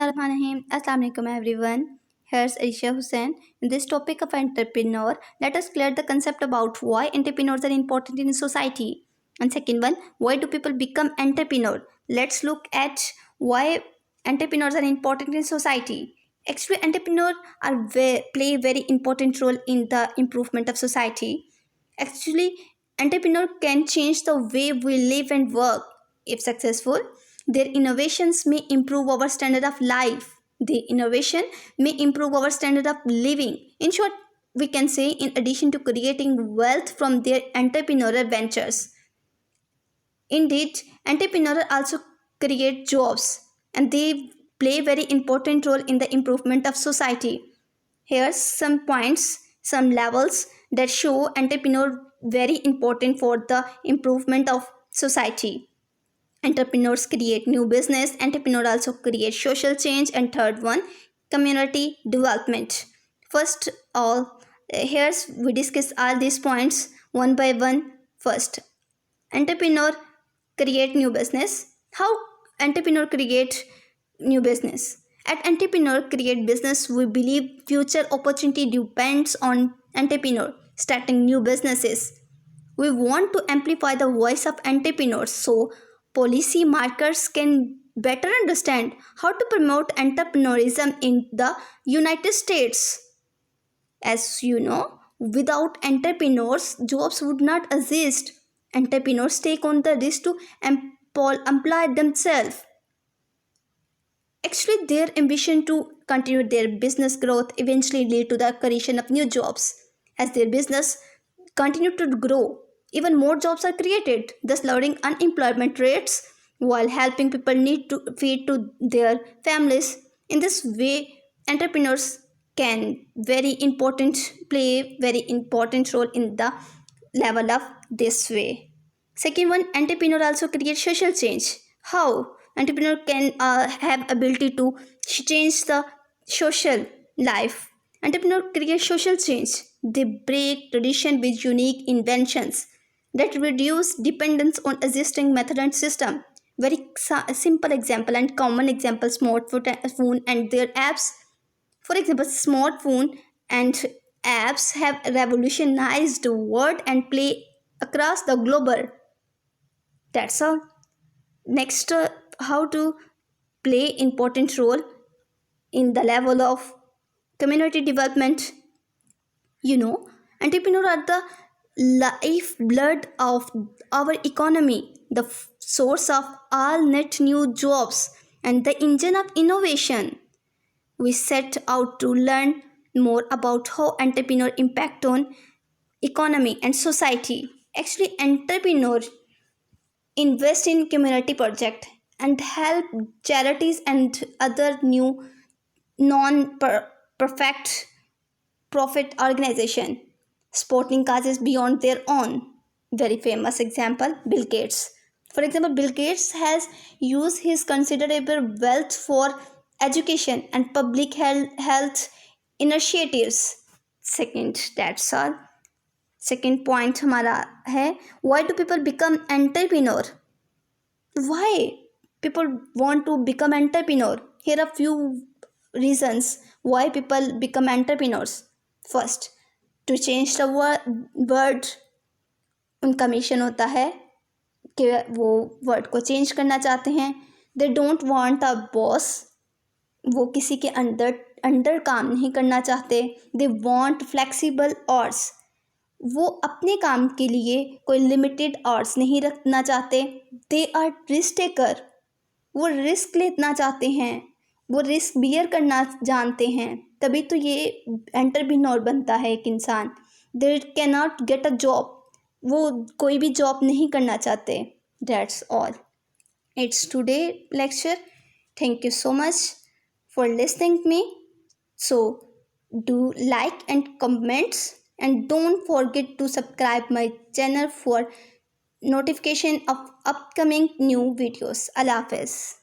Bismillahirrahmanirrahim. Assalamu alaikum everyone. Here's Aisha Hussain. In this topic of entrepreneur, let us clear the concept about why entrepreneurs are important in society. And second one, why do people become entrepreneur? Let's look at why entrepreneurs are important in society. Actually, entrepreneurs play a very important role in the improvement of society. Actually, entrepreneur can change the way we live and work. If successful, their innovations may improve our standard of life. The innovation may improve our standard of living. In short, we can say in addition to creating wealth from their entrepreneurial ventures. Indeed, entrepreneurs also create jobs and they play a very important role in the improvement of society. Here's some points, some levels that show entrepreneur very important for the improvement of society. Entrepreneurs create new business, entrepreneur also create social change, and third one, community development. First all, here's we discuss all these points one by one. First, entrepreneur create new business. How entrepreneur create new business? At entrepreneur create business, we believe future opportunity depends on entrepreneur starting new businesses. We want to amplify the voice of entrepreneurs so policy makers can better understand how to promote entrepreneurism in the United States. As you know, without entrepreneurs, jobs would not exist. Entrepreneurs take on the risk to employ themselves. Actually, their ambition to continue their business growth eventually lead to the creation of new jobs. As their business continue to grow, even more jobs are created, thus lowering unemployment rates while helping people need to feed to their families. In this way, entrepreneurs can play very important role in the level of this way. Second one, entrepreneur also create social change. How entrepreneur can have ability to change the social life. Entrepreneur create social change. They break tradition with unique inventions that reduce dependence on existing method and system. Very simple example and common example, smartphone and their apps. For example, smartphone and apps have revolutionized the world and play across the globe. That's all. Next, how to play important role in the level of community development. You know, entrepreneurs are the lifeblood of our economy, the source of all net new jobs, and the engine of innovation. We set out to learn more about how entrepreneur impact on economy and society. Actually, entrepreneur invest in community project and help charities and other new non-profit profit organization supporting causes beyond their own. Very famous example, Bill Gates. For example, Bill Gates has used his considerable wealth for education and public health initiatives. Second, that's all. Second point हमारा है, why do people become entrepreneur? Why people want to become entrepreneur? Here are few reasons why people become entrepreneurs. First, to change the world. उनका mission होता है कि वो word को change करना चाहते हैं. They don't want a boss. वो किसी के अंडर काम नहीं करना चाहते. They want flexible hours. वो अपने काम के लिए कोई लिमिटेड आवर्स नहीं रखना चाहते. They are risk taker. वो रिस्क लेना चाहते हैं, वो रिस्क बियर करना जानते हैं, तभी तो ये एंटरप्रेन्योर बनता है एक इंसान. They can not get a job. वो कोई भी जॉब नहीं करना चाहते. That's all. It's today lecture. Thank you so much for listening me. So do like and comments, and don't forget to subscribe my channel for notification of upcoming new videos. Allah Hafiz.